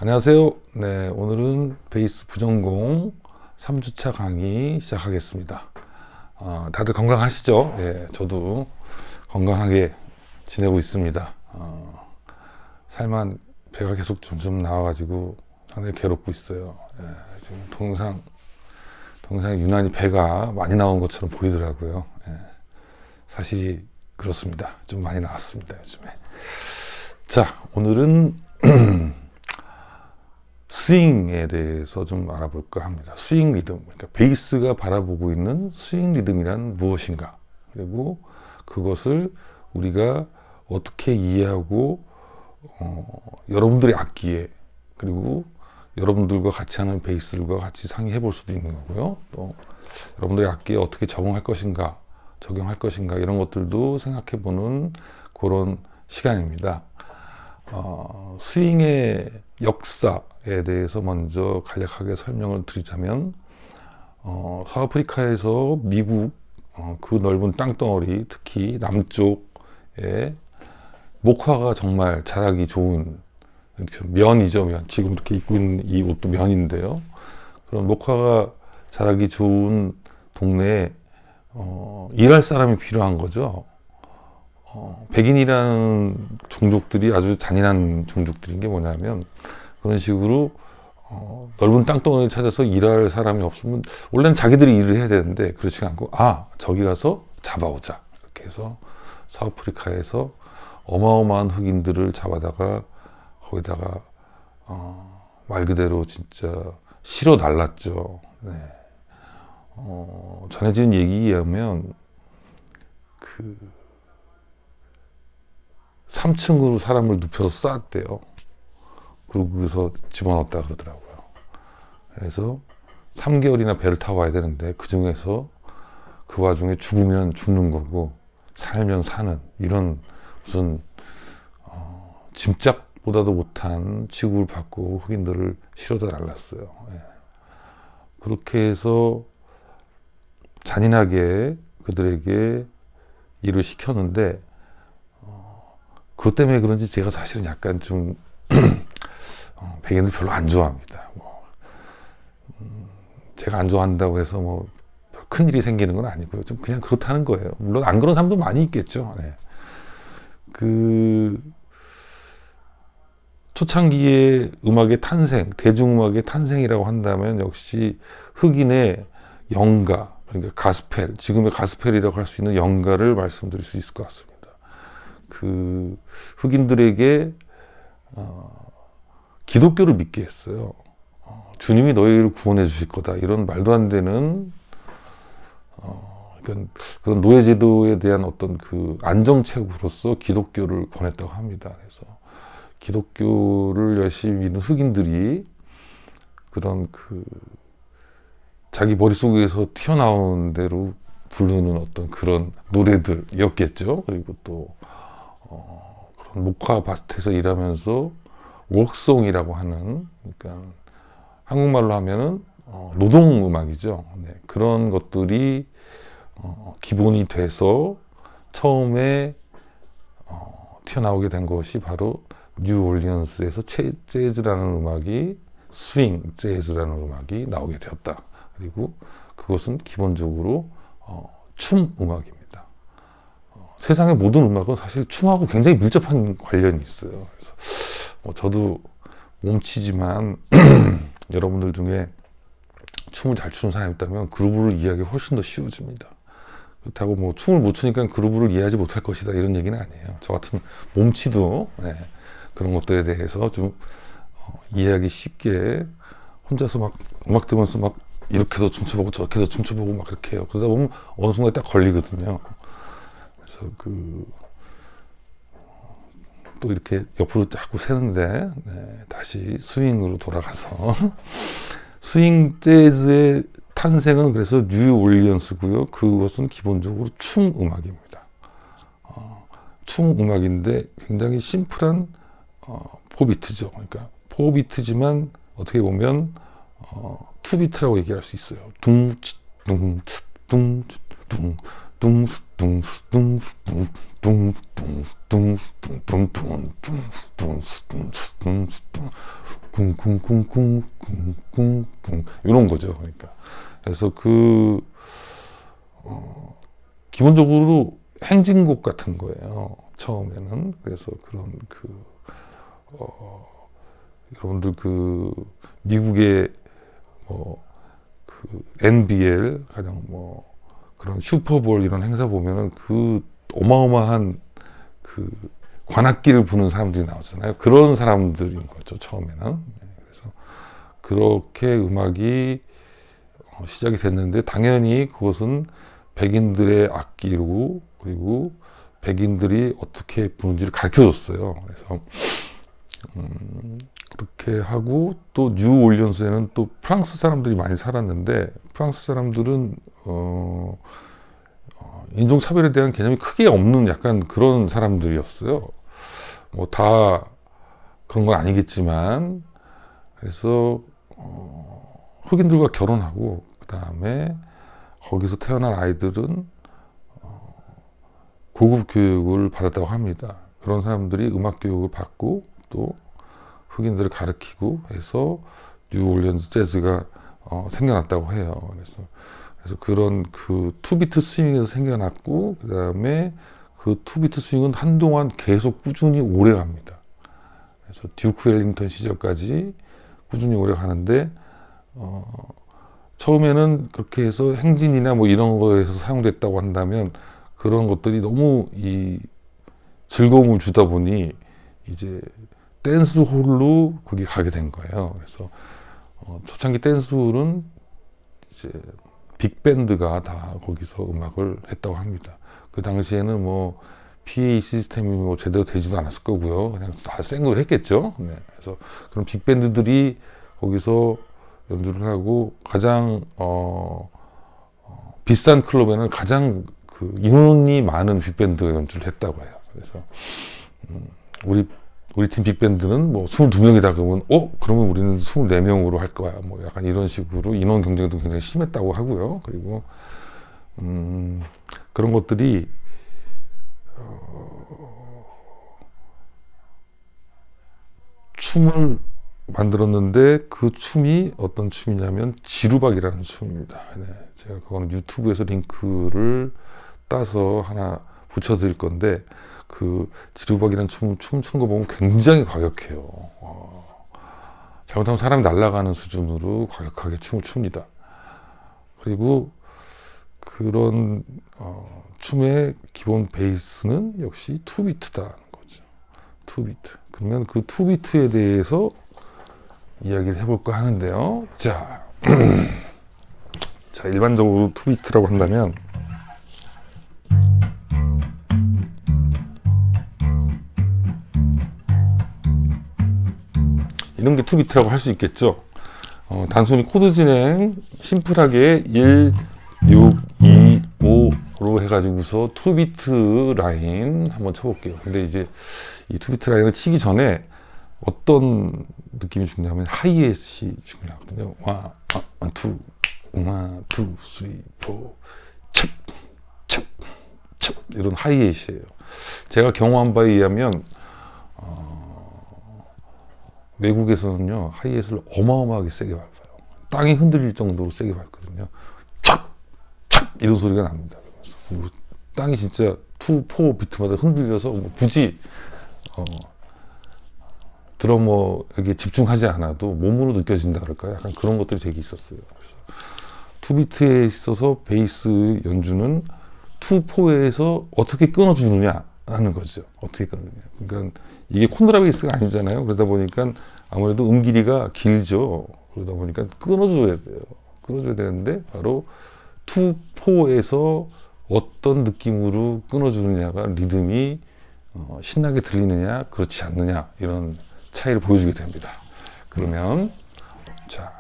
안녕하세요. 네, 오늘은 베이스 부전공 3주차 강의 시작하겠습니다. 다들 건강하시죠? 네, 저도 건강하게 지내고 있습니다. 살만 배가 계속 점점 나와가지고 상당히 괴롭고 있어요. 네, 지금 동영상에 유난히 배가 많이 나온 것처럼 보이더라고요. 네, 사실이 그렇습니다. 좀 많이 나왔습니다, 요즘에. 자, 오늘은 스윙에 대해서 좀 알아볼까 합니다. 스윙 리듬, 그러니까 베이스가 바라보고 있는 스윙 리듬이란 무엇인가, 그리고 그것을 우리가 어떻게 이해하고 여러분들의 악기에, 그리고 여러분들과 같이 하는 베이스들과 같이 상의해 볼 수도 있는 거고요. 또 여러분들의 악기에 어떻게 적용할 것인가 이런 것들도 생각해 보는 그런 시간입니다. 스윙의 역사에 대해서 먼저 간략하게 설명을 드리자면, 서아프리카에서 미국, 그 넓은 땅덩어리, 특히 남쪽에 목화가 정말 자라기 좋은, 면이죠, 면. 지금 이렇게 입고 있는 이 옷도 면인데요. 그런 목화가 자라기 좋은 동네에 일할 사람이 필요한 거죠. 백인이라는 종족들이 아주 잔인한 종족들인 게 뭐냐면, 그런 식으로 넓은 땅덩어리를 찾아서 일할 사람이 없으면 원래는 자기들이 일을 해야 되는데, 그렇지 않고 저기 가서 잡아오자, 이렇게 해서 서아프리카에서 어마어마한 흑인들을 잡아다가 거기다가 말 그대로 진짜 실어 날랐죠. 네. 전해지는 얘기에 의하면 3층으로 사람을 눕혀서 쌌대요. 그리고 거기서 집어넣었다 그러더라고요. 그래서 3개월이나 배를 타고 와야 되는데, 그 중에서 그 와중에 죽으면 죽는 거고 살면 사는, 이런 무슨 짐짝보다도 못한 취급을 받고 흑인들을 실어다 날랐어요. 예. 그렇게 해서 잔인하게 그들에게 일을 시켰는데, 그것 때문에 그런지 제가 사실은 약간 좀 백인들 별로 안 좋아합니다. 제가 안 좋아한다고 해서 큰 일이 생기는 건 아니고요. 좀 그냥 그렇다는 거예요. 물론 안 그런 사람도 많이 있겠죠. 네. 초창기의 음악의 탄생, 대중음악의 탄생이라고 한다면 역시 흑인의 영가, 그러니까 가스펠, 지금의 가스펠이라고 할 수 있는 영가를 말씀드릴 수 있을 것 같습니다. 흑인들에게 기독교를 믿게 했어요. 주님이 너희를 구원해 주실 거다, 이런 말도 안 되는 그런 노예제도에 대한 어떤 안정책으로서 기독교를 권했다고 합니다. 그래서 기독교를 열심히 믿는 흑인들이 그런 자기 머릿속에서 튀어나오는 대로 부르는 어떤 그런 노래들이었겠죠. 그리고 또 그런 목화밭에서 일하면서 웍송이라고 하는, 그러니까 한국말로 하면은 노동음악이죠. 네, 그런 것들이 기본이 돼서 처음에 튀어나오게 된 것이 바로 뉴올리언스에서 재즈라는 음악이, 스윙 재즈라는 음악이 나오게 되었다. 그리고 그것은 기본적으로 춤 음악입니다. 세상의 모든 음악은 사실 춤하고 굉장히 밀접한 관련이 있어요. 그래서 저도 몸치지만 여러분들 중에 춤을 잘 추는 사람이 있다면 그루브를 이해하기 훨씬 더 쉬워집니다. 그렇다고 춤을 못 추니까 그루브를 이해하지 못할 것이다, 이런 얘기는 아니에요. 저 같은 몸치도 그런 것들에 대해서 좀 이해하기 쉽게 혼자서 음악 들으면서 이렇게도 춤춰보고 저렇게도 춤춰보고 그렇게 해요. 그러다 보면 어느 순간에 딱 걸리거든요. 그래서 또 이렇게 옆으로 자꾸 새는데, 다시 스윙으로 돌아가서 스윙 재즈의 탄생은 그래서 뉴올리언스고요. 그것은 기본적으로 춤 음악입니다. 춤 음악인데 굉장히 심플한 포비트죠. 그러니까 포비트지만 어떻게 보면 투비트라고 얘기할 수 있어요. 쿵쿵쿵쿵쿵쿵쿵 이런 거죠. 그러니까 그래서 기본적으로 행진곡 같은 거예요. 처음에는. 그래서 그런 여러분들 미국의 NBL 가령 그런 슈퍼볼 이런 행사 보면은 어마어마한 관악기를 부는 사람들이 나오잖아요. 그런 사람들인 거죠, 처음에는. 그래서 그렇게 음악이 시작이 됐는데, 당연히 그것은 백인들의 악기로, 그리고 백인들이 어떻게 부는지를 가르쳐 줬어요. 그래서 그렇게 하고, 또 뉴올리언스에는 또 프랑스 사람들이 많이 살았는데, 프랑스 사람들은 인종차별에 대한 개념이 크게 없는 약간 그런 사람들이었어요. 다 그런 건 아니겠지만, 그래서 흑인들과 결혼하고, 그 다음에 거기서 태어난 아이들은 고급 교육을 받았다고 합니다. 그런 사람들이 음악 교육을 받고 또 흑인들을 가르치고 해서 뉴올리언스 재즈가 생겨났다고 해요. 그래서 그런 투비트 스윙에서 생겨났고, 그 다음에 투비트 스윙은 한동안 계속 꾸준히 오래 갑니다. 그래서 듀크 앨링턴 시절까지 꾸준히 오래 가는데, 처음에는 그렇게 해서 행진이나 이런 거에서 사용됐다고 한다면, 그런 것들이 너무 즐거움을 주다 보니 이제 댄스홀로 그게 가게 된 거예요. 그래서 초창기 댄스홀은 이제 빅밴드가 다 거기서 음악을 했다고 합니다. 그 당시에는 PA 시스템이 제대로 되지도 않았을 거고요. 그냥 다 생으로 했겠죠. 네. 그래서 그런 빅밴드들이 거기서 연주를 하고, 가장 비싼 클럽에는 가장 인원이 많은 빅밴드가 연주를 했다고 해요. 그래서 우리 팀 빅밴드는 22명이다 그러면 그러면 우리는 24명으로 할 거야. 약간 이런 식으로 인원 경쟁도 굉장히 심했다고 하고요. 그리고 그런 것들이 춤을 만들었는데, 그 춤이 어떤 춤이냐면 지루박이라는 춤입니다. 네, 제가 그건 유튜브에서 링크를 따서 하나 붙여드릴 건데, 지루박이라는 춤추는 거 보면 굉장히 과격해요. 잘못하면 사람이 날아가는 수준으로 과격하게 춤을 춥니다. 그리고 그런 춤의 기본 베이스는 역시 투비트다는 거죠. 투비트. 그러면 그 투비트에 대해서 이야기를 해볼까 하는데요. 자, 일반적으로 투비트라고 한다면, 이런 게 투비트라고 할 수 있겠죠. 단순히 코드 진행 심플하게 1, 6, 2, 5로 해가지고서 투비트 라인 한번 쳐볼게요. 근데 이제 이 투비트 라인을 치기 전에 어떤 느낌이 중요하면 하이햇이 중요하거든요. 1, 2, 3, 4, 찹, 찹, 찹 이런 하이햇이에요. 제가 경험한 바에 의하면 외국에서는요, 하이햇을 어마어마하게 세게 밟아요. 땅이 흔들릴 정도로 세게 밟거든요. 찹! 찹! 이런 소리가 납니다. 그래서 땅이 진짜 2, 4 비트마다 흔들려서 굳이 드러머에게 집중하지 않아도 몸으로 느껴진다 그럴까요? 약간 그런 것들이 되게 있었어요. 그래서 2비트에 있어서 베이스 연주는 2, 4에서 어떻게 끊어주느냐 하는 거죠. 어떻게 끊느냐. 그러니까 이게 콘트라베이스가 아니잖아요. 그러다 보니까 아무래도 길이가 길죠. 그러다 보니까 끊어줘야 돼요. 끊어줘야 되는데 바로 2, 4에서 어떤 느낌으로 끊어주느냐가 리듬이 신나게 들리느냐 그렇지 않느냐 이런 차이를 보여주게 됩니다. 그러면 자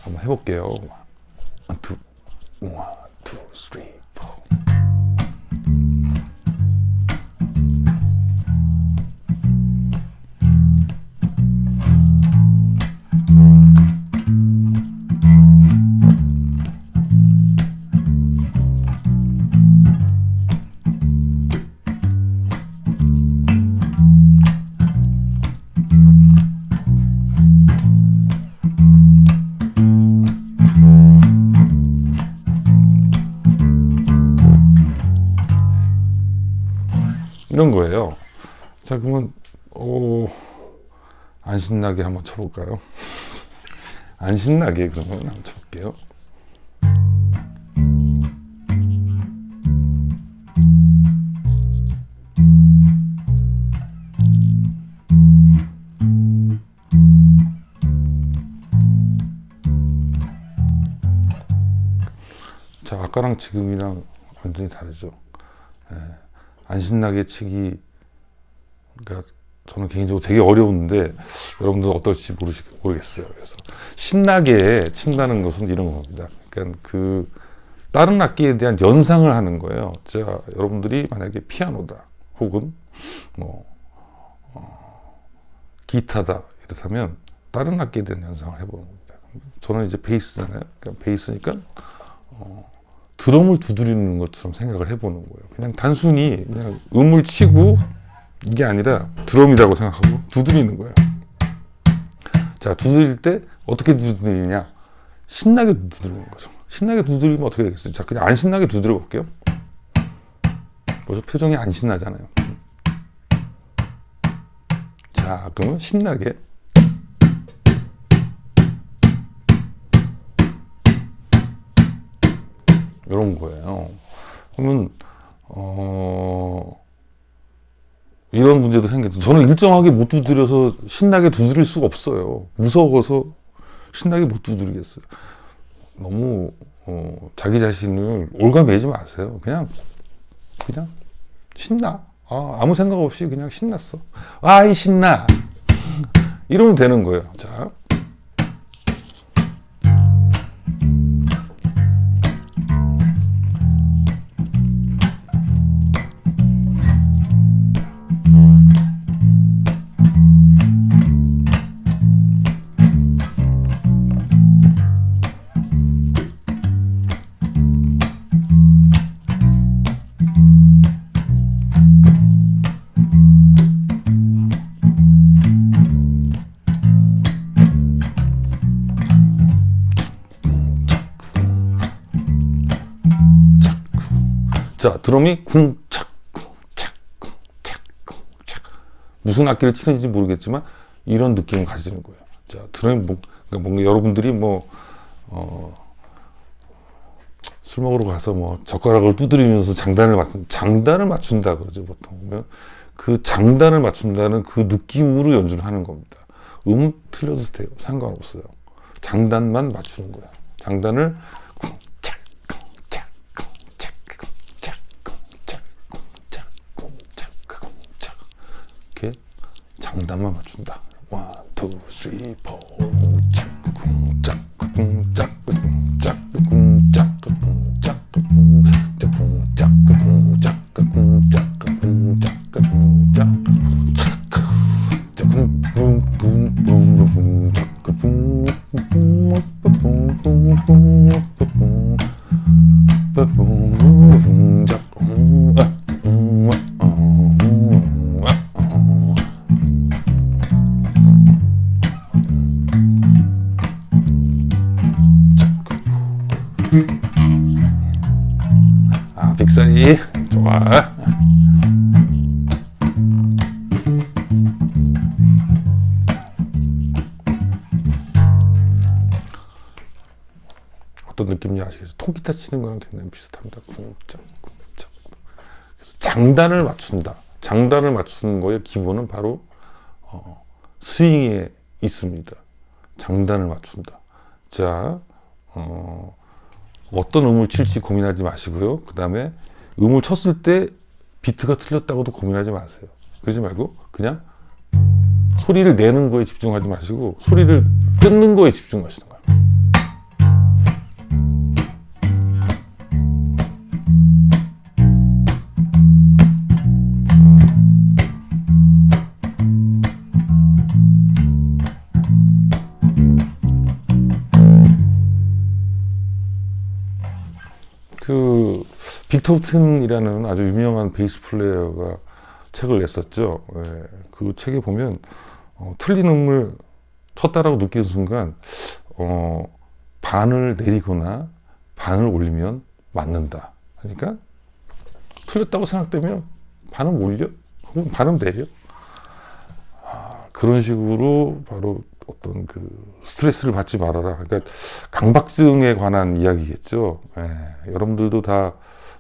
한번 해볼게요. 1, 2, 3, 4. 이런 거예요. 자, 그러면 안 신나게 한번 쳐볼까요? 안 신나게 그러면 한번 쳐볼게요. 자, 아까랑 지금이랑 완전히 다르죠. 예, 안 신나게 치기, 그러니까 저는 개인적으로 되게 어려운데 여러분들 어떨지 모르겠어요. 그래서 신나게 친다는 것은 이런 겁니다. 그러니까 그 다른 악기에 대한 연상을 하는 거예요. 자, 여러분들이 만약에 피아노다 혹은 뭐 기타다 이렇다면 다른 악기에 대한 연상을 해보는 겁니다. 저는 이제 베이스잖아요. 그러니까 베이스니까 드럼을 두드리는 것처럼 생각을 해보는 거예요. 그냥 단순히 그냥 음을 치고 이게 아니라 드럼이라고 생각하고 두드리는 거예요. 자, 두드릴 때 어떻게 두드리냐? 신나게 두드리는 거죠. 신나게 두드리면 어떻게 되겠어요? 자, 그냥 안 신나게 두드려 볼게요. 벌써 표정이 안 신나잖아요. 자, 그러면 신나게. 이런 거예요. 그러면 이런 문제도 생겼죠. 저는 일정하게 못 두드려서 신나게 두드릴 수가 없어요. 무서워서 신나게 못 두드리겠어요. 너무 자기 자신을 올가매지 마세요. 그냥 신나. 아무 생각 없이 그냥 신났어. 아이 신나. 이러면 되는 거예요. 자. 자, 드럼이 쿵착, 쿵착, 쿵착, 쿵착. 무슨 악기를 치는지 모르겠지만 이런 느낌을 가지는 거예요. 자, 드럼이 뭔가 여러분들이 술 먹으러 가서 젓가락을 두드리면서 장단을 맞춘다 그러죠, 보통. 그 장단을 맞춘다는 그 느낌으로 연주를 하는 겁니다. 틀려도 돼요. 상관없어요. 장단만 맞추는 거예요. 장단을 장단만 맞춘다. 1, 2, 3, 4. 쿵짝, 쿵짝, 쿵짝, 쿵짝, 쿵짝, 쿵짝, 쿵짝, 쿵짝, 쿵짝, 쿵짝, 빅사리 좋아. 어떤 느낌인지 아시겠죠? 통기타 치는 거랑 굉장히 비슷합니다. 쿵짝, 쿵짝. 그래서 장단을 맞춘다. 장단을 맞추는 거의 기본은 바로 스윙에 있습니다. 장단을 맞춘다. 자, 어떤 음을 칠지 고민하지 마시고요. 그 다음에 음을 쳤을 때 비트가 틀렸다고도 고민하지 마세요. 그러지 말고 그냥 소리를 내는 거에 집중하지 마시고 소리를 끊는 거에 집중하시는 거예요. 그 빅토튼이라는 아주 유명한 베이스 플레이어가 책을 냈었죠. 예, 그 책에 보면 틀린 음을 쳤다라고 느끼는 순간 반을 내리거나 반을 올리면 맞는다. 그러니까 틀렸다고 생각되면 반을 올려. 혹은 반음 내려. 그런 식으로 바로 어떤 그 스트레스를 받지 말아라. 그러니까 강박증에 관한 이야기겠죠. 예, 여러분들도 다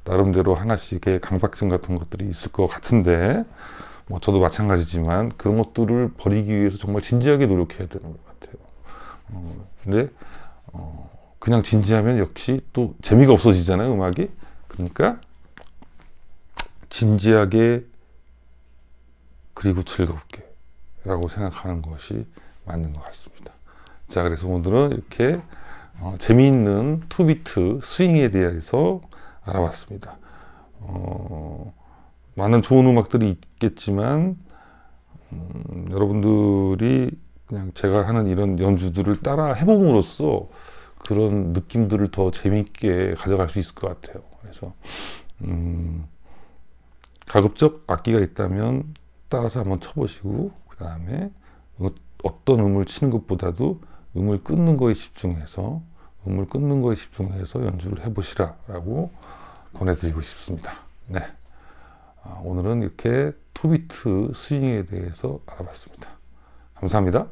나름대로 하나씩의 강박증 같은 것들이 있을 것 같은데, 뭐 저도 마찬가지지만 그런 것들을 버리기 위해서 정말 진지하게 노력해야 되는 것 같아요. 근데 그냥 진지하면 역시 또 재미가 없어지잖아요, 음악이. 그러니까 진지하게 그리고 즐겁게 라고 생각하는 것이 맞는 것 같습니다. 자, 그래서 오늘은 이렇게 재미있는 투비트 스윙에 대해서 알아봤습니다. 많은 좋은 음악들이 있겠지만 여러분들이 그냥 제가 하는 이런 연주들을 따라 해봄으로써 그런 느낌들을 더 재미있게 가져갈 수 있을 것 같아요. 그래서 가급적 악기가 있다면 따라서 한번 쳐보시고, 그 다음에 어떤 음을 치는 것보다도 음을 끊는 거에 집중해서 연주를 해보시라라고 권해드리고 싶습니다. 네, 오늘은 이렇게 투비트 스윙에 대해서 알아봤습니다. 감사합니다.